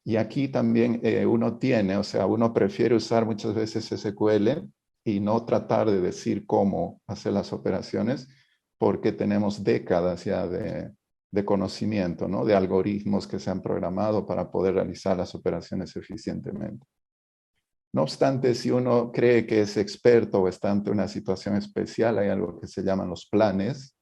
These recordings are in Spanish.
Y aquí también uno tiene, o sea, uno prefiere usar muchas veces SQL y no tratar de decir cómo hacer las operaciones, porque tenemos décadas ya de conocimiento, ¿no? De algoritmos que se han programado para poder realizar las operaciones eficientemente. No obstante, si uno cree que es experto o está ante una situación especial, hay algo que se llaman los planes,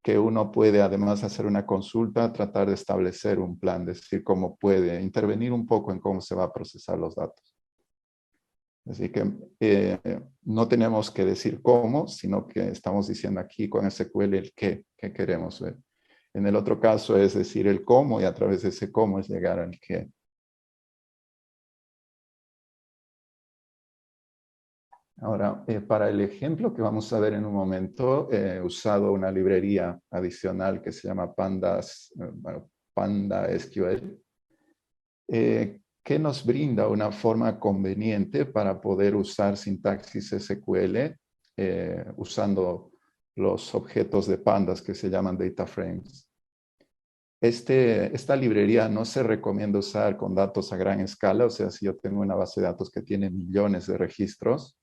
que uno puede además hacer una consulta, tratar de establecer un plan, decir cómo puede intervenir un poco en cómo se va a procesar los datos. Así que no tenemos que decir cómo, sino que estamos diciendo aquí con SQL el qué queremos ver. En el otro caso es decir el cómo y a través de ese cómo es llegar al qué. Ahora, para el ejemplo que vamos a ver en un momento, he usado una librería adicional que se llama bueno, Panda SQL, que nos brinda una forma conveniente para poder usar sintaxis SQL usando los objetos de pandas que se llaman data frames. Esta librería no se recomienda usar con datos a gran escala, o sea, si yo tengo una base de datos que tiene millones de registros,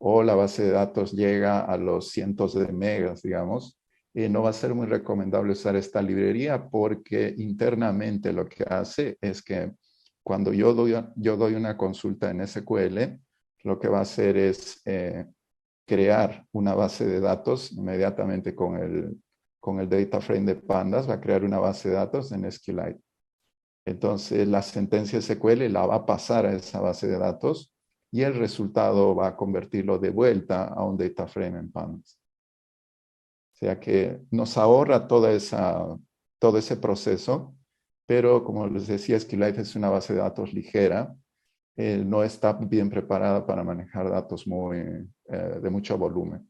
o la base de datos llega a los cientos de megas, digamos, no va a ser muy recomendable usar esta librería porque internamente lo que hace es que cuando yo doy una consulta en SQL, lo que va a hacer es crear una base de datos inmediatamente con el data frame de Pandas, va a crear una base de datos en SQLite. Entonces, la sentencia SQL la va a pasar a esa base de datos y el resultado va a convertirlo de vuelta a un data frame en Pandas. O sea que nos ahorra todo ese proceso, pero como les decía, SQLite es una base de datos ligera, no está bien preparada para manejar datos de mucho volumen.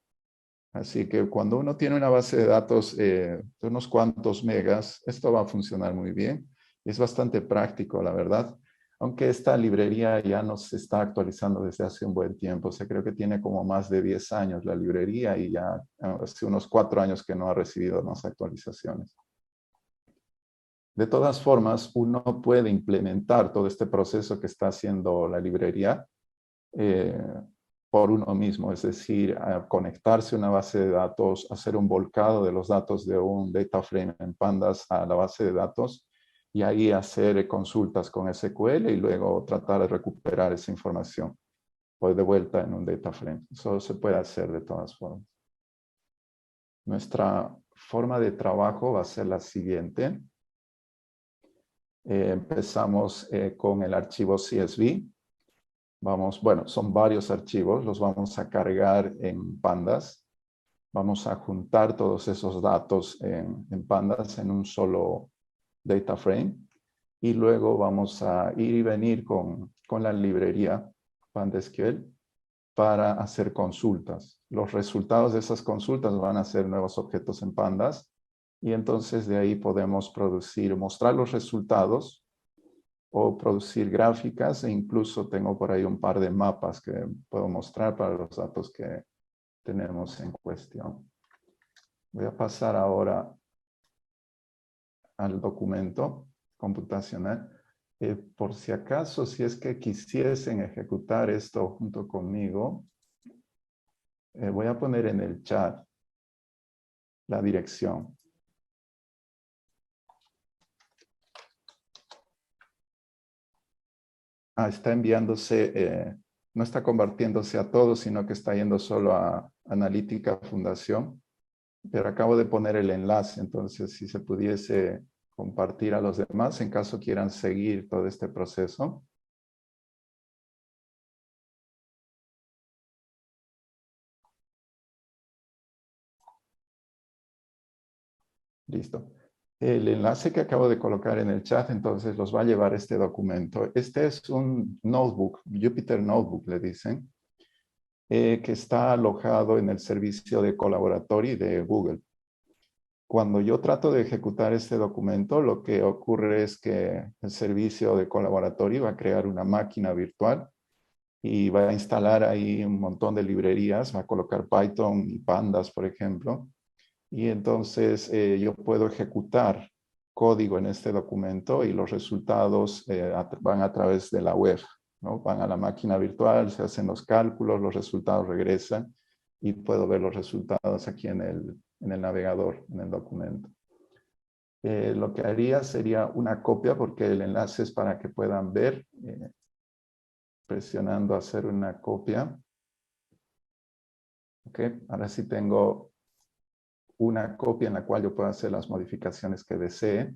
Así que cuando uno tiene una base de datos de unos cuantos megas, esto va a funcionar muy bien. Es bastante práctico, la verdad. Aunque esta librería ya no se está actualizando desde hace un buen tiempo. O sea, creo que tiene como más de 10 años la librería y ya hace unos 4 años que no ha recibido más actualizaciones. De todas formas, uno puede implementar todo este proceso que está haciendo la librería eh, por uno mismo, es decir, conectarse a una base de datos, hacer un volcado de los datos de un data frame en Pandas a la base de datos y ahí hacer consultas con SQL y luego tratar de recuperar esa información pues de vuelta en un data frame. Eso se puede hacer de todas formas. Nuestra forma de trabajo va a ser la siguiente. Empezamos con el archivo CSV. Bueno, son varios archivos, los vamos a cargar en Pandas. Vamos a juntar todos esos datos en Pandas en un solo data frame. Y luego vamos a ir y venir con la librería PandaSQL para hacer consultas. Los resultados de esas consultas van a ser nuevos objetos en Pandas. Y entonces de ahí podemos mostrar los resultados o producir gráficas e incluso tengo por ahí un par de mapas que puedo mostrar para los datos que tenemos en cuestión. Voy a pasar ahora al documento computacional. Por si acaso, si es que quisiesen ejecutar esto junto conmigo, voy a poner en el chat la dirección. Está enviándose, no está compartiéndose a todos, sino que está yendo solo a Analítica Fundación. Pero acabo de poner el enlace, entonces si se pudiese compartir a los demás en caso quieran seguir todo este proceso. Listo. El enlace que acabo de colocar en el chat, entonces los va a llevar este documento. Este es un notebook, Jupyter Notebook le dicen, que está alojado en el servicio de Collaboratory de Google. Cuando yo trato de ejecutar este documento, lo que ocurre es que el servicio de Collaboratory va a crear una máquina virtual y va a instalar ahí un montón de librerías, va a colocar Python y Pandas, por ejemplo, y entonces yo puedo ejecutar código en este documento y los resultados van a través de la web, ¿no? Van a la máquina virtual, se hacen los cálculos, los resultados regresan y puedo ver los resultados aquí en el navegador, en el documento. Lo que haría sería una copia porque el enlace es para que puedan ver, presionando hacer una copia. Ok, ahora sí tengo una copia en la cual yo puedo hacer las modificaciones que desee.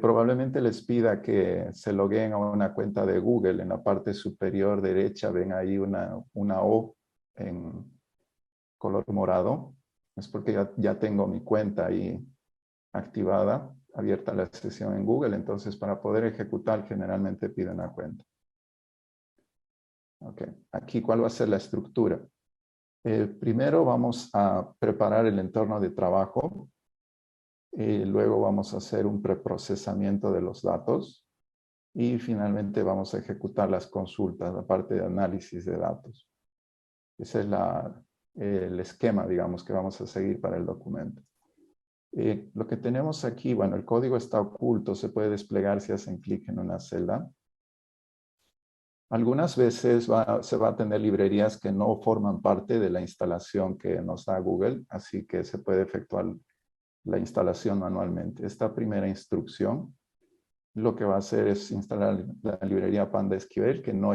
Probablemente les pida que se logueen a una cuenta de Google. En la parte superior derecha ven ahí una O en color morado. Es porque ya tengo mi cuenta ahí activada, abierta la sesión en Google. Entonces, para poder ejecutar, generalmente pide una cuenta. Ok, aquí, ¿cuál va a ser la estructura? Primero vamos a preparar el entorno de trabajo. Luego vamos a hacer un preprocesamiento de los datos. Y finalmente vamos a ejecutar las consultas, la parte de análisis de datos. Ese es el esquema, digamos, que vamos a seguir para el documento. Lo que tenemos aquí, bueno, el código está oculto, se puede desplegar si hacen clic en una celda. Algunas veces se va a tener librerías que no forman parte de la instalación que nos da Google, así que se puede efectuar la instalación manualmente. Esta primera instrucción lo que va a hacer es instalar la librería PandaSQL, que no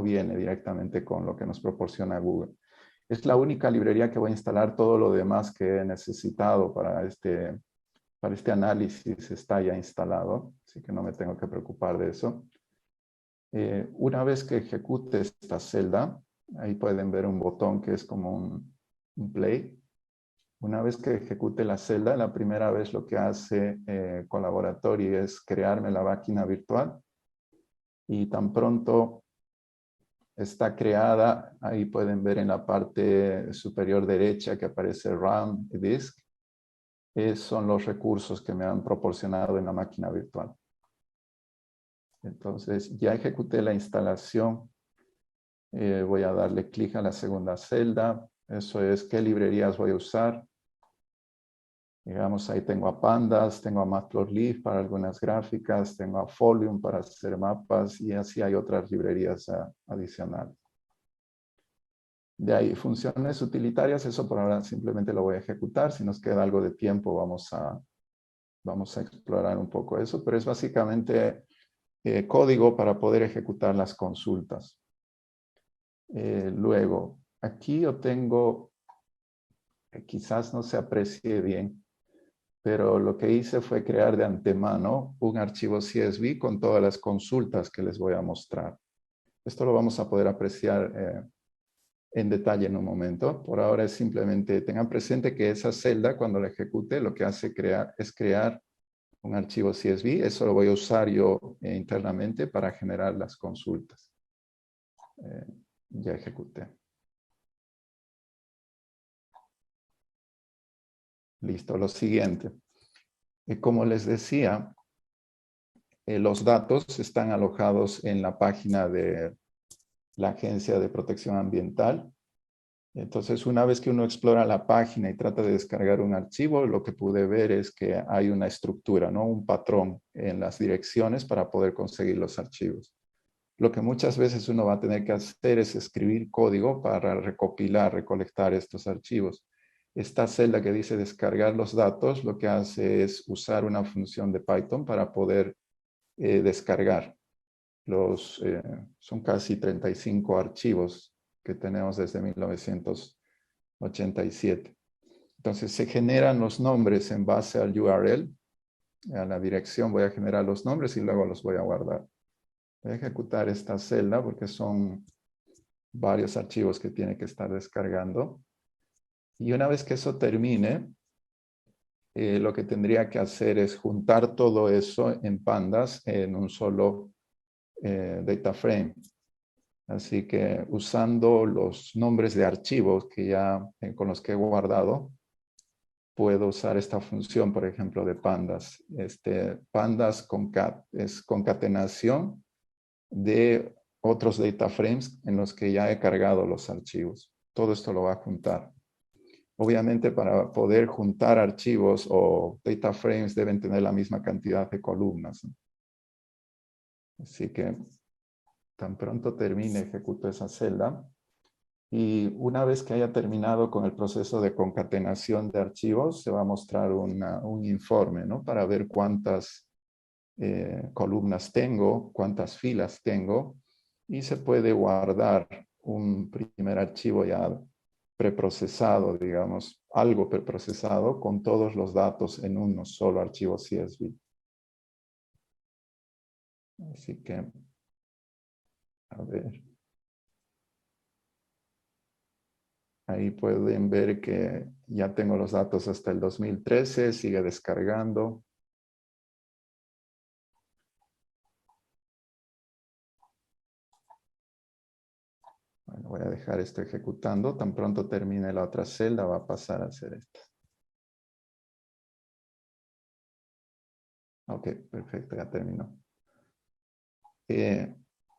viene directamente con lo que nos proporciona Google. Es la única librería que voy a instalar. Todo lo demás que he necesitado para este análisis está ya instalado, así que no me tengo que preocupar de eso. Una vez que ejecute esta celda, ahí pueden ver un botón que es como un play. Una vez que ejecute la celda, la primera vez lo que hace Collaboratory es crearme la máquina virtual. Y tan pronto está creada, ahí pueden ver en la parte superior derecha que aparece RAM y Disk. Son los recursos que me han proporcionado en la máquina virtual. Entonces, ya ejecuté la instalación. Voy a darle clic a la segunda celda. Eso es qué librerías voy a usar. Digamos, ahí tengo a Pandas, tengo a Matplotlib para algunas gráficas, tengo a Folium para hacer mapas y así hay otras librerías adicionales. De ahí, funciones utilitarias, eso por ahora simplemente lo voy a ejecutar. Si nos queda algo de tiempo, vamos a explorar un poco eso, pero es básicamente código para poder ejecutar las consultas. Luego, aquí yo tengo, quizás no se aprecie bien, pero lo que hice fue crear de antemano un archivo CSV con todas las consultas que les voy a mostrar. Esto lo vamos a poder apreciar en detalle en un momento. Por ahora es simplemente, tengan presente que esa celda, cuando la ejecute, lo que hace es crear un archivo CSV. Eso lo voy a usar yo internamente para generar las consultas. Ya ejecuté. Listo, lo siguiente. Como les decía, los datos están alojados en la página de la Agencia de Protección Ambiental. Entonces, una vez que uno explora la página y trata de descargar un archivo, lo que pude ver es que hay una estructura, ¿no? Un patrón en las direcciones para poder conseguir los archivos. Lo que muchas veces uno va a tener que hacer es escribir código para recolectar estos archivos. Esta celda que dice descargar los datos, lo que hace es usar una función de Python para poder descargar. Son casi 35 archivos que tenemos desde 1987. Entonces se generan los nombres en base al URL. A la dirección voy a generar los nombres y luego los voy a guardar. Voy a ejecutar esta celda porque son varios archivos que tiene que estar descargando. Y una vez que eso termine, lo que tendría que hacer es juntar todo eso en pandas en un solo data frame. Así que usando los nombres de archivos con los que he guardado, puedo usar esta función, por ejemplo, de pandas. Pandas concat es concatenación de otros data frames en los que ya he cargado los archivos. Todo esto lo va a juntar. Obviamente para poder juntar archivos o data frames deben tener la misma cantidad de columnas, ¿no? Así que tan pronto termine, ejecuto esa celda. Y una vez que haya terminado con el proceso de concatenación de archivos, se va a mostrar un informe, ¿no? Para ver cuántas columnas tengo, cuántas filas tengo, y se puede guardar un primer archivo ya preprocesado, digamos, algo preprocesado con todos los datos en un solo archivo CSV. Así que, a ver. Ahí pueden ver que ya tengo los datos hasta el 2013, sigue descargando. Bueno, voy a dejar esto ejecutando. Tan pronto termine la otra celda, va a pasar a hacer esto. Ok, perfecto, ya terminó.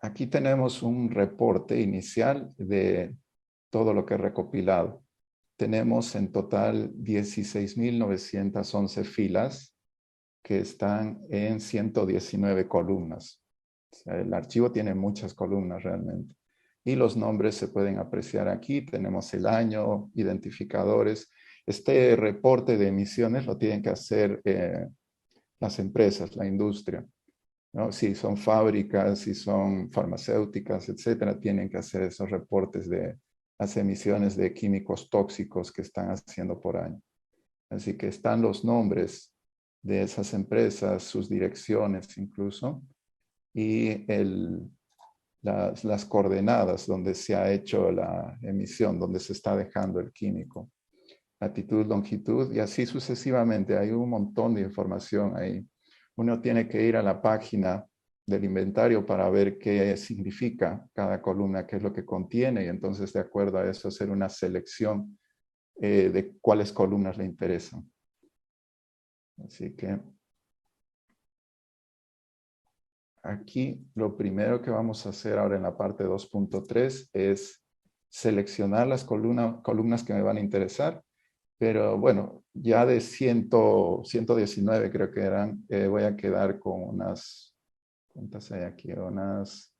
Aquí tenemos un reporte inicial de todo lo que he recopilado. Tenemos en total 16.911 filas que están en 119 columnas. O sea, el archivo tiene muchas columnas realmente. Y los nombres se pueden apreciar aquí. Tenemos el año, identificadores. Este reporte de emisiones lo tienen que hacer las empresas, la industria, ¿no? Si son fábricas, si son farmacéuticas, etcétera, tienen que hacer esos reportes de las emisiones de químicos tóxicos que están haciendo por año. Así que están los nombres de esas empresas, sus direcciones incluso, y las coordenadas donde se ha hecho la emisión, donde se está dejando el químico. Latitud, longitud, y así sucesivamente. Hay un montón de información ahí. Uno tiene que ir a la página del inventario para ver qué significa cada columna, qué es lo que contiene, y entonces de acuerdo a eso hacer una selección de cuáles columnas le interesan. Así que aquí lo primero que vamos a hacer ahora en la parte 2.3 es seleccionar las columnas que me van a interesar. Pero bueno, ya de 119 creo que eran, voy a quedar con unas, ¿cuántas hay aquí? Unas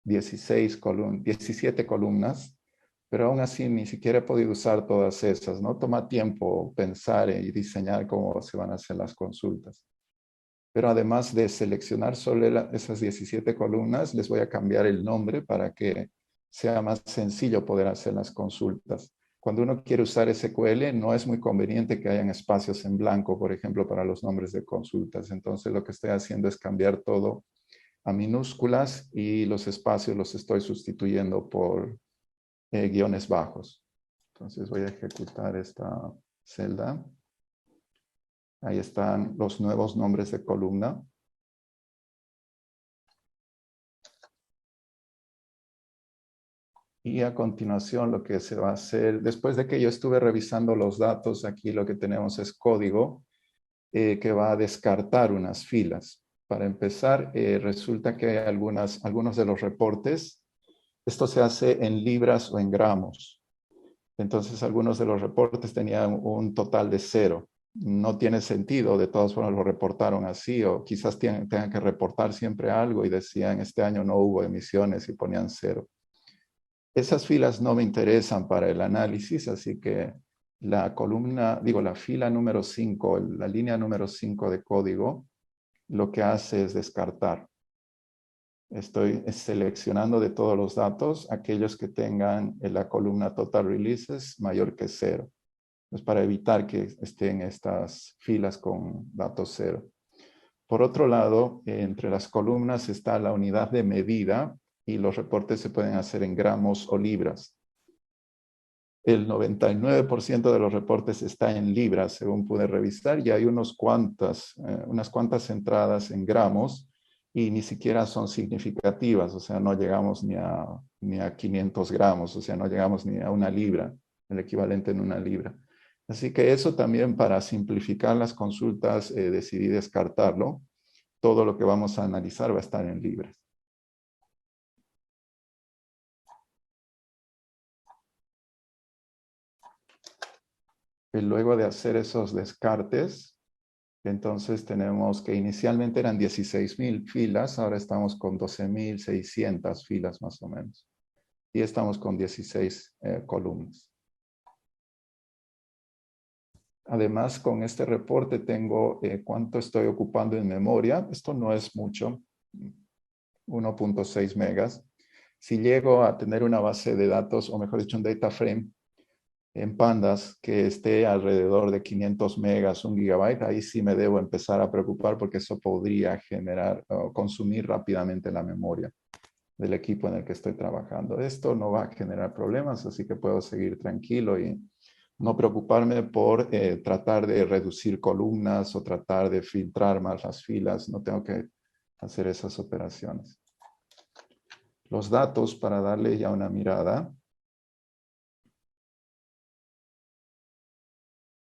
17 columnas, pero aún así ni siquiera he podido usar todas esas, ¿no? Toma tiempo pensar y diseñar cómo se van a hacer las consultas. Pero además de seleccionar solo esas 17 columnas, les voy a cambiar el nombre para que sea más sencillo poder hacer las consultas. Cuando uno quiere usar SQL, no es muy conveniente que hayan espacios en blanco, por ejemplo, para los nombres de consultas. Entonces, lo que estoy haciendo es cambiar todo a minúsculas y los espacios los estoy sustituyendo por guiones bajos. Entonces, voy a ejecutar esta celda. Ahí están los nuevos nombres de columna. Y a continuación lo que se va a hacer, después de que yo estuve revisando los datos, aquí lo que tenemos es código que va a descartar unas filas. Para empezar, resulta que hay algunos de los reportes, esto se hace en libras o en gramos. Entonces, algunos de los reportes tenían un total de 0. No tiene sentido, de todas formas lo reportaron así, o quizás tengan que reportar siempre algo y decían, este año no hubo emisiones y ponían 0. Esas filas no me interesan para el análisis, así que la fila número 5, la línea número 5 de código, lo que hace es descartar. Estoy seleccionando de todos los datos aquellos que tengan en la columna total releases mayor que 0. Es para evitar que estén estas filas con datos 0. Por otro lado, entre las columnas está la unidad de medida y los reportes se pueden hacer en gramos o libras. El 99% de los reportes está en libras, según pude revisar, y hay unas cuantas entradas en gramos y ni siquiera son significativas, o sea, no llegamos ni a 500 gramos, o sea, no llegamos ni a una libra, el equivalente en una libra. Así que eso también para simplificar las consultas decidí descartarlo. Todo lo que vamos a analizar va a estar en libras. luego de hacer esos descartes, entonces tenemos que inicialmente eran 16.000 filas, ahora estamos con 12.600 filas más o menos. Y estamos con 16 columnas. Además, con este reporte tengo cuánto estoy ocupando en memoria. Esto no es mucho, 1.6 megas. Si llego a tener una base de datos, o mejor dicho, un data frame en Pandas que esté alrededor de 500 megas, 1 gigabyte, ahí sí me debo empezar a preocupar porque eso podría generar o consumir rápidamente la memoria del equipo en el que estoy trabajando. Esto no va a generar problemas, así que puedo seguir tranquilo y no preocuparme por tratar de reducir columnas o tratar de filtrar más las filas. No tengo que hacer esas operaciones. Los datos, para darle ya una mirada,